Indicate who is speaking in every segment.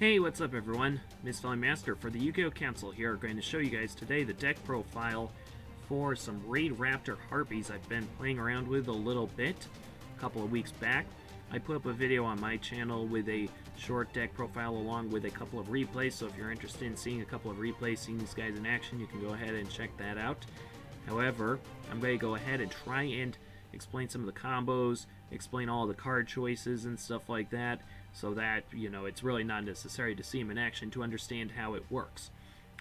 Speaker 1: Hey, what's up everyone? Misspelling Master for the Yu-Gi-Oh! Council here, going to show you guys today the deck profile for some Raid Raptor Harpies I've been playing around with a little bit. A couple of weeks back, I put up a video on my channel with a short deck profile along with a couple of replays, so if you're interested in seeing a couple of replays, seeing these guys in action, you can go ahead and check that out. However, I'm going to go ahead and try and explain some of the combos, explain all the card choices and stuff like that, so that, you know, it's really not necessary to see them in action to understand how it works.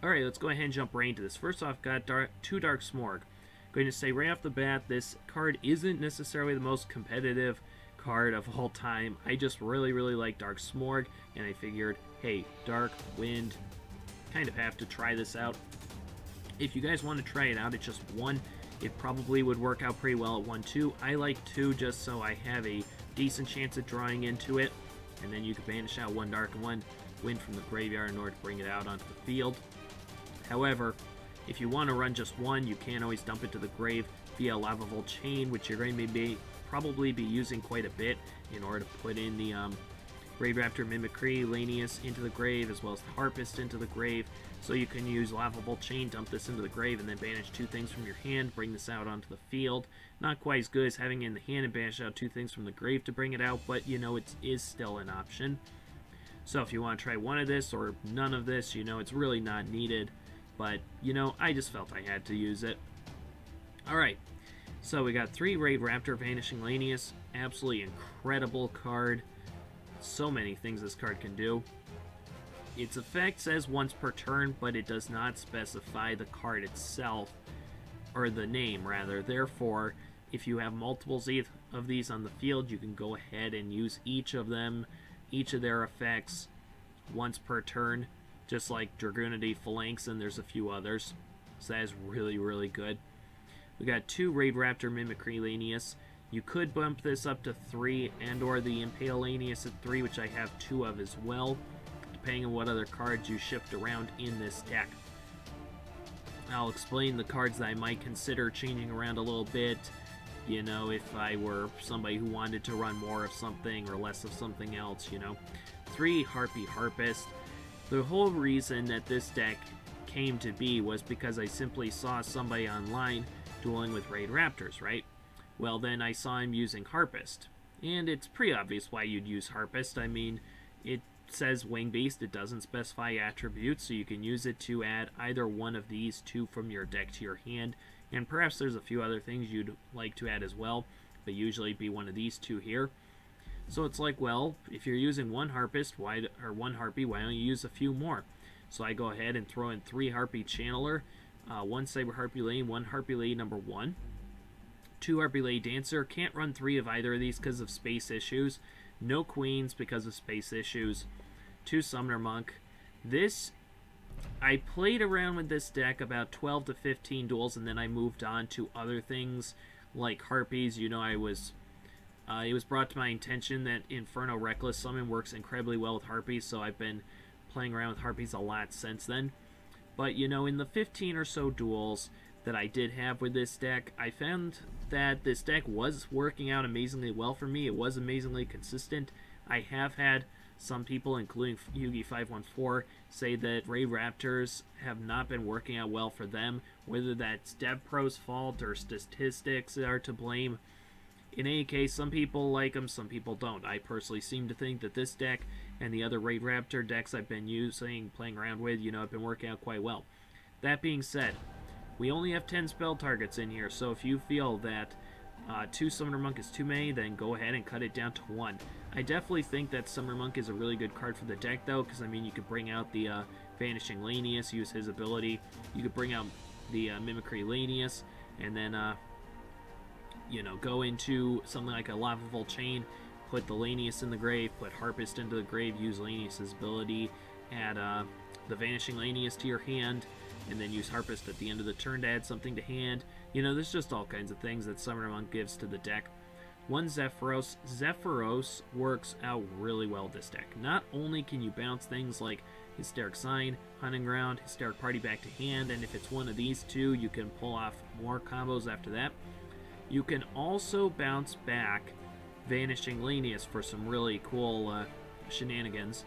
Speaker 1: Alright, let's go ahead and jump right into this. First off, got two Dark Smorg. Going to say right off the bat, this card isn't necessarily the most competitive card of all time. I just really like Dark Smorg, and I figured, hey, Dark, Wind, kind of have to try this out. If you guys want to try it out, it's just one. It probably would work out pretty well at 1-2. I like 2 just so I have a decent chance at drawing into it. And then you can banish out one Dark and one Wind from the graveyard in order to bring it out onto the field. However, if you want to run just one, you can always dump it to the grave via Lava Volt Chain, which you're going to probably be using quite a bit in order to put in the Raid Raptor Mimicry, Lanius into the grave, as well as the Harpist into the grave. So you can use Lava Volt Chain, dump this into the grave, and then banish 2 things from your hand, bring this out onto the field. Not quite as good as having it in the hand and banish out 2 things from the grave to bring it out, but, you know, it is still an option. So if you want to try one of this or none of this, you know, it's really not needed. But, you know, I just felt I had to use it. Alright, so we got 3 Raid Raptor Vanishing Lanius. Absolutely incredible card. So many things this card can do. Its effect says once per turn, but it does not specify the card itself, or the name rather. Therefore, if you have multiples of these on the field, you can go ahead and use each of them, each of their effects, once per turn, just like Dragoonity, Phalanx, and there's a few others. So that is really good. We got 2 Raid Raptor Mimicry Lanius. You could bump this up to 3, and or the Impale Lanius at 3, which I have 2 of as well, depending on what other cards you shift around in this deck. I'll explain the cards that I might consider changing around a little bit, you know, if I were somebody who wanted to run more of something or less of something else, you know. 3 Harpy Harpist. The whole reason that this deck came to be was because I simply saw somebody online dueling with Raid Raptors, right? Well, then I saw him using Harpist, and it's pretty obvious why you'd use Harpist. I mean, it says Wing Beast, it doesn't specify attributes, so you can use it to add either one of these 2 from your deck to your hand, and perhaps there's a few other things you'd like to add as well, but usually it'd be one of these 2 here. So it's like, well, if you're using one Harpist, one Harpy, why don't you use a few more? So I go ahead and throw in 3 Harpy Channeler, 1 Saber Harpy Lane, 1 Harpy Lane number 1, 2 Harpy Lane Dancer. Can't run 3 of either of these because of space issues. No Queens because of space issues. 2 Summoner Monk. I played around with this deck about 12 to 15 duels, and then I moved on to other things like Harpies. You know, it was brought to my attention that Inferno Reckless Summon works incredibly well with Harpies, so I've been playing around with Harpies a lot since then. But, you know, in the 15 or so duels that I did have with this deck, I found that this deck was working out amazingly well for me. It was amazingly consistent. I have had some people, including Yugi514, say that Raid Raptors have not been working out well for them, whether that's DevPro's fault or statistics are to blame. In any case, some people like them, some people don't. I personally seem to think that this deck and the other Raid Raptor decks I've been using, playing around with, you know, have been working out quite well. That being said, we only have 10 spell targets in here, so if you feel that 2 Summoner Monk is too many, then go ahead and cut it down to 1. I definitely think that Summoner Monk is a really good card for the deck, though, because, I mean, you could bring out the Vanishing Lanius, use his ability. You could bring out the Mimicry Lanius, and then, you know, go into something like a Lava Volt Chain, put the Lanius in the grave, put Harpist into the grave, use Lanius' ability, add the Vanishing Lanius to your hand, and then use Harpist at the end of the turn to add something to hand. You know, there's just all kinds of things that Summoner Monk gives to the deck. 1 Zephyros. Zephyros works out really well this deck. Not only can you bounce things like Hysteric Sign, Hunting Ground, Hysteric Party back to hand, and if it's one of these 2, you can pull off more combos after that. You can also bounce back Vanishing Lanius for some really cool shenanigans.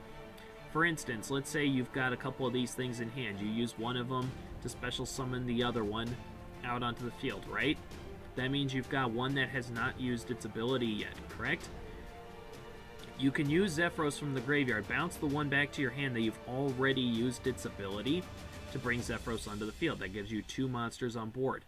Speaker 1: For instance, let's say you've got a couple of these things in hand. You use one of them to special summon the other one out onto the field, right? That means you've got one that has not used its ability yet, correct? You can use Zephyros from the graveyard, bounce the one back to your hand that you've already used its ability to bring Zephyros onto the field. That gives you 2 monsters on board.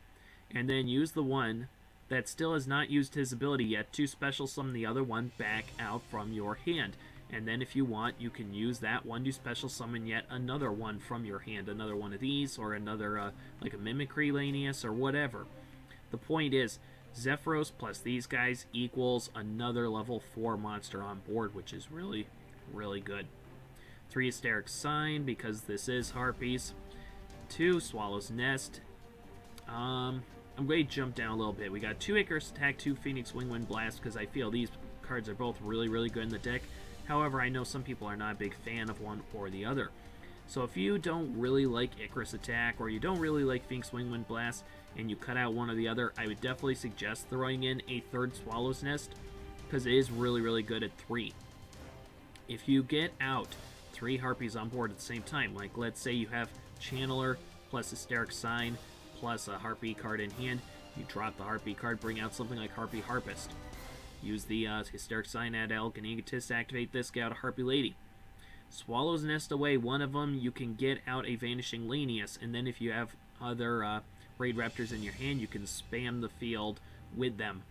Speaker 1: And then use the one that still has not used his ability yet to special summon the other one back out from your hand. And then if you want, you can use that one to special summon yet another one from your hand. Another one of these, or another, like a Mimicry Lanius, or whatever. The point is, Zephyros plus these guys equals another level 4 monster on board, which is really, really good. 3 Hysteric Sign, because this is Harpies. 2 Swallow's Nest. I'm going to jump down a little bit. We got 2 Icarus Attack, 2 Phoenix Wingwind Blast, because I feel these cards are both really, really good in the deck. However, I know some people are not a big fan of one or the other. So if you don't really like Icarus Attack, or you don't really like Phoenix Wingwind Blast, and you cut out one or the other, I would definitely suggest throwing in a 3rd Swallow's Nest, because it is really, really good at 3. If you get out 3 Harpies on board at the same time, like let's say you have Channeler plus Hysteric Sign plus a Harpy card in hand, you drop the Harpy card, bring out something like Harpy Harpist. Use the Hysteric Sign, add Elegant Egotist, activate this, get out a Harpy Lady. Swallow's Nest away one of them, you can get out a Vanishing Lanius, and then if you have other Raid Raptors in your hand, you can spam the field with them.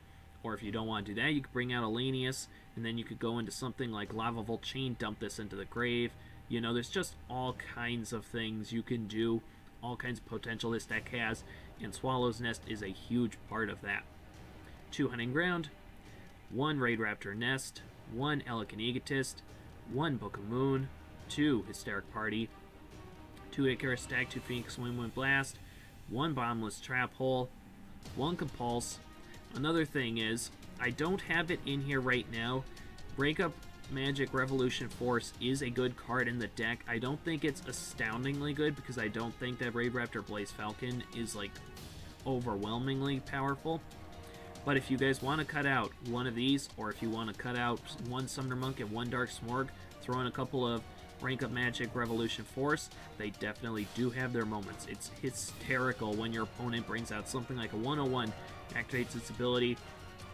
Speaker 1: Or if you don't want to do that, you could bring out a Lanius, and then you could go into something like Lava Volt Chain, dump this into the grave. You know, there's just all kinds of things you can do, all kinds of potential this deck has, and Swallow's Nest is a huge part of that. 2 Hunting Ground, 1 Raid Raptor Nest, 1 Elegant Egotist, 1 Book of Moon, 2 Hysteric Party, 2 Icarus Attack, 2 Phoenix Wingwind Blast, 1 Bombless Trap Hole, 1 Compulse. Another thing is, I don't have it in here right now. Breakup Magic Revolution Force is a good card in the deck. I don't think it's astoundingly good, because I don't think that Raid Raptor Blaze Falcon is, like, overwhelmingly powerful. But if you guys want to cut out one of these, or if you want to cut out 1 Summoner Monk and 1 Dark Smorg, throw in a couple of Rank Up Magic Revolution Force, they definitely do have their moments. It's hysterical when your opponent brings out something like a 101, activates its ability,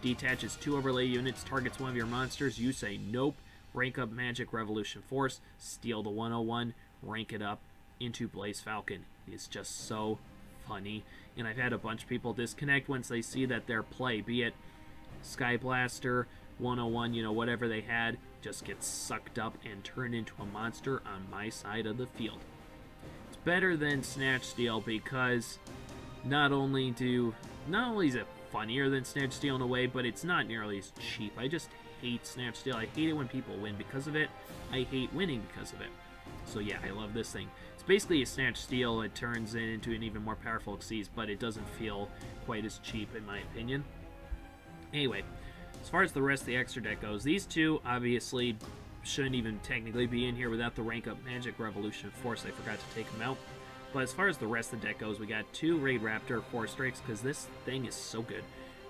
Speaker 1: detaches 2 overlay units, targets one of your monsters, you say nope, Rank Up Magic Revolution Force, steal the 101, rank it up into Blaze Falcon. It's just so funny, and I've had a bunch of people disconnect once they see that their play, be it Sky Blaster, 101, you know, whatever they had, just gets sucked up and turned into a monster on my side of the field. It's better than Snatch Steal, because not only is it funnier than Snatch Steal in a way, but it's not nearly as cheap. I just hate Snatch Steal. I hate it when people win because of it. I hate winning because of it. So yeah, I love this thing. It's basically a Snatch Steal. It turns it into an even more powerful Xyz, but it doesn't feel quite as cheap in my opinion. Anyway, as far as the rest of the extra deck goes, these two obviously shouldn't even technically be in here without the Rank Up Magic Revolution Force. I forgot to take them out. But as far as the rest of the deck goes, we got 2 Raid Raptor 4 Strikes, because this thing is so good.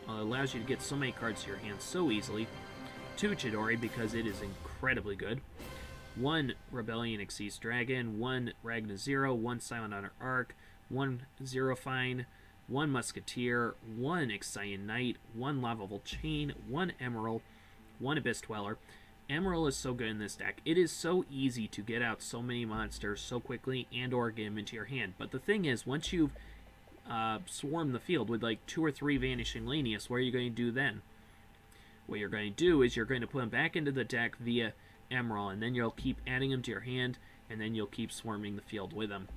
Speaker 1: It allows you to get so many cards to your hand so easily. 2 Chidori, because it is incredibly good. 1 Rebellion Xyz Dragon, 1 Ragna Zero, 1 Silent Honor Arc, 1 Zerofine, 1 Musketeer, 1 Ixion Knight, 1 Lava Volt Chain, 1 Emerald, 1 Abyss Dweller. Emerald is so good in this deck. It is so easy to get out so many monsters so quickly and or get them into your hand. But the thing is, once you've swarmed the field with like 2 or 3 Vanishing Lanius, what are you going to do then? What you're going to do is you're going to put them back into the deck via Emerald, and then you'll keep adding them to your hand, and then you'll keep swarming the field with them.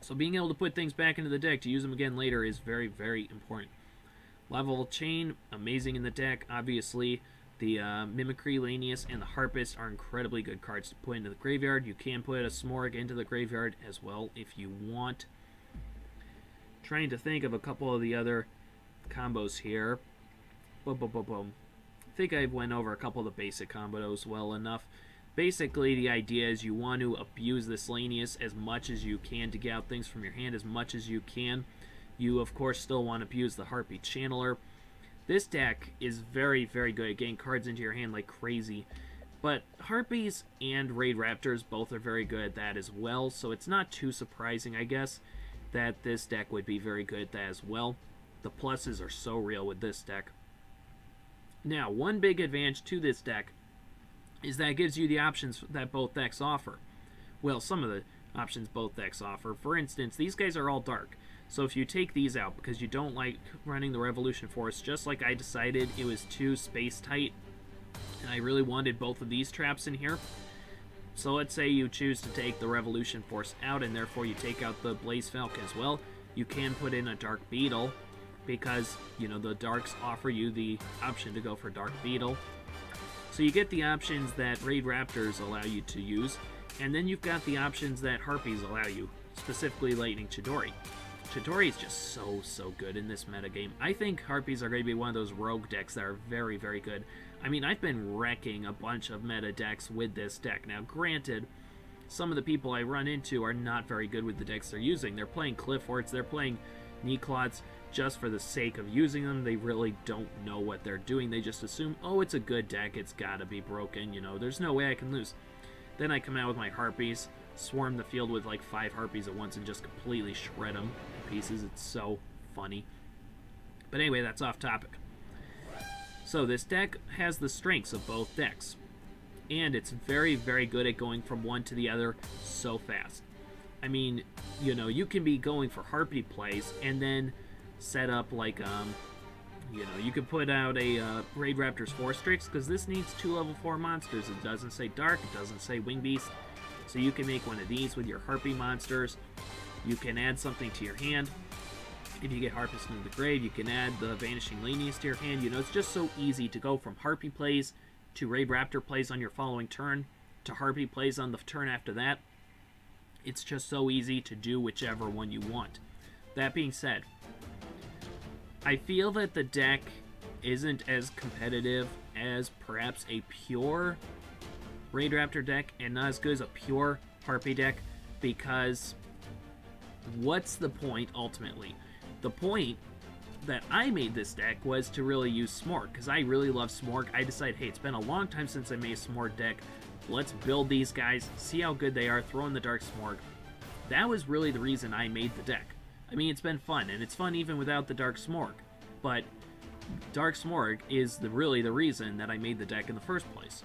Speaker 1: So being able to put things back into the deck to use them again later is very, very important. Lava Volt Chain, amazing in the deck. Obviously, the Mimicry Lanius and the Harpist are incredibly good cards to put into the graveyard. You can put a Smorg into the graveyard as well if you want. Trying to think of a couple of the other combos here. Boom, boom, boom, boom. I think I went over a couple of the basic combos well enough. Basically, the idea is you want to abuse this Lanius as much as you can to get out things from your hand as much as you can. You, of course, still want to abuse the Harpy Channeler. This deck is very, very good at getting cards into your hand like crazy. But Harpies and Raid Raptors both are very good at that as well, so it's not too surprising, I guess, that this deck would be very good at that as well. The pluses are so real with this deck. Now, one big advantage to this deck is that it gives you the options that both decks offer. Well, some of the options both decks offer. For instance, these guys are all dark. So if you take these out because you don't like running the Revolution Force, just like I decided it was too space tight, and I really wanted both of these traps in here. So let's say you choose to take the Revolution Force out, and therefore you take out the Blaze Falcon as well. You can put in a Dark Beetle, because, you know, the Darks offer you the option to go for Dark Beetle. So you get the options that Raid Raptors allow you to use, and then you've got the options that Harpies allow you, specifically Lightning Chidori. Chidori is just so good in this metagame. I think Harpies are going to be one of those rogue decks that are very, very good. I mean, I've been wrecking a bunch of meta decks with this deck. Now, granted, some of the people I run into are not very good with the decks they're using. They're playing Clifforts, they're playing Neeclots just for the sake of using them. They really don't know what they're doing. They just assume, oh, it's a good deck, it's gotta be broken, you know, there's no way I can lose. Then I come out with my Harpies, swarm the field with like 5 Harpies at once and just completely shred them to pieces. It's so funny. But anyway, that's off topic. So this deck has the strengths of both decks, and it's very, very good at going from one to the other so fast. I mean, you know, you can be going for Harpy plays and then set up like, you know, you could put out a Raid Raptors 4 Strix, because this needs 2 level 4 monsters. It doesn't say Dark, it doesn't say Wing Beast. So you can make one of these with your Harpy monsters. You can add something to your hand. If you get Harpist into the grave, you can add the Vanishing Lanius to your hand. You know, it's just so easy to go from Harpy plays to Raid Raptor plays on your following turn to Harpy plays on the turn after that. It's just so easy to do whichever one you want. That being said, I feel that the deck isn't as competitive as perhaps a pure Raid Raptor deck, and not as good as a pure Harpy deck, because what's the point ultimately? The point that I made this deck was to really use Smorg, because I really love Smorg. I decided, hey, it's been a long time since I made a Smorg deck. Let's build these guys, see how good they are, throw in the Dark Smorg. That was really the reason I made the deck. I mean, it's been fun, and it's fun even without the Dark Smorg. But Dark Smorg is really the reason that I made the deck in the first place.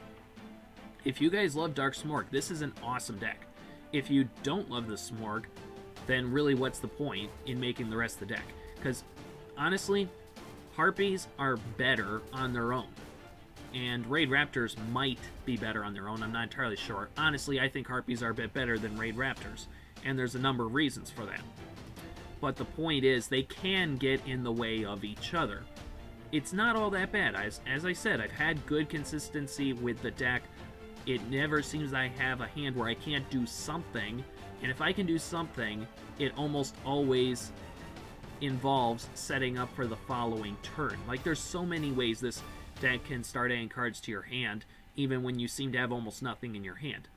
Speaker 1: If you guys love Dark Smorg, this is an awesome deck. If you don't love the Smorg, then really what's the point in making the rest of the deck? Because honestly, Harpies are better on their own, and Raid Raptors might be better on their own. I'm not entirely sure. Honestly, I think Harpies are a bit better than Raid Raptors, and there's a number of reasons for that. But the point is, they can get in the way of each other. It's not all that bad. As I said, I've had good consistency with the deck. It never seems I have a hand where I can't do something, and if I can do something, it almost always involves setting up for the following turn. Like, there's so many ways this deck can start adding cards to your hand, even when you seem to have almost nothing in your hand.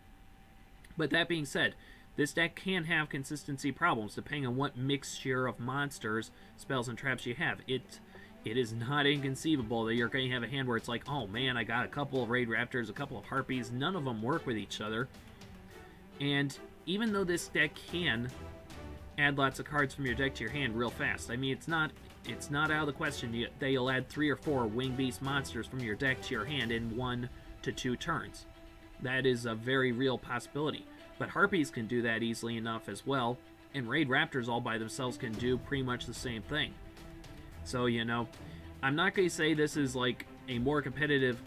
Speaker 1: But that being said, this deck can have consistency problems depending on what mixture of monsters, spells, and traps you have. It is not inconceivable that you're going to have a hand where it's like, oh man, I got a couple of Raid Raptors, a couple of Harpies, none of them work with each other. And even though this deck can add lots of cards from your deck to your hand real fast, I mean, it's not out of the question that you'll add 3 or 4 Wing Beast monsters from your deck to your hand in 1 to 2 turns. That is a very real possibility. But Harpies can do that easily enough as well, and Raid Raptors all by themselves can do pretty much the same thing. So, you know, I'm not going to say this is like a more competitive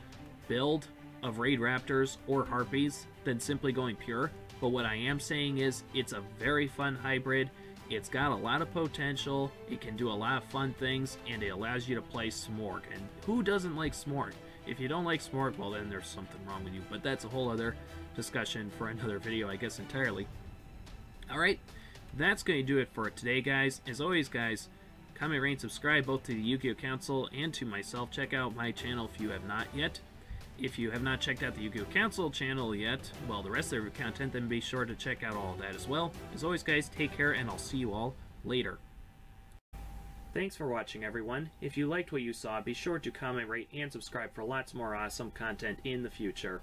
Speaker 1: build of Raid Raptors or Harpies than simply going pure, but what I am saying is it's a very fun hybrid. It's got a lot of potential, it can do a lot of fun things, and it allows you to play Smorg. And who doesn't like Smorg? If you don't like Smorg, well then there's something wrong with you, but that's a whole other discussion for another video, I guess, entirely. Alright, that's going to do it for today, guys. As always, guys, comment, rate, and subscribe both to the Yu-Gi-Oh! Council and to myself. Check out my channel if you have not yet. If you have not checked out the Yu-Gi-Oh! Council channel yet, well, the rest of their content, then be sure to check out all of that as well. As always, guys, take care, and I'll see you all later. Thanks for watching, everyone. If you liked what you saw, be sure to comment, rate, and subscribe for lots more awesome content in the future.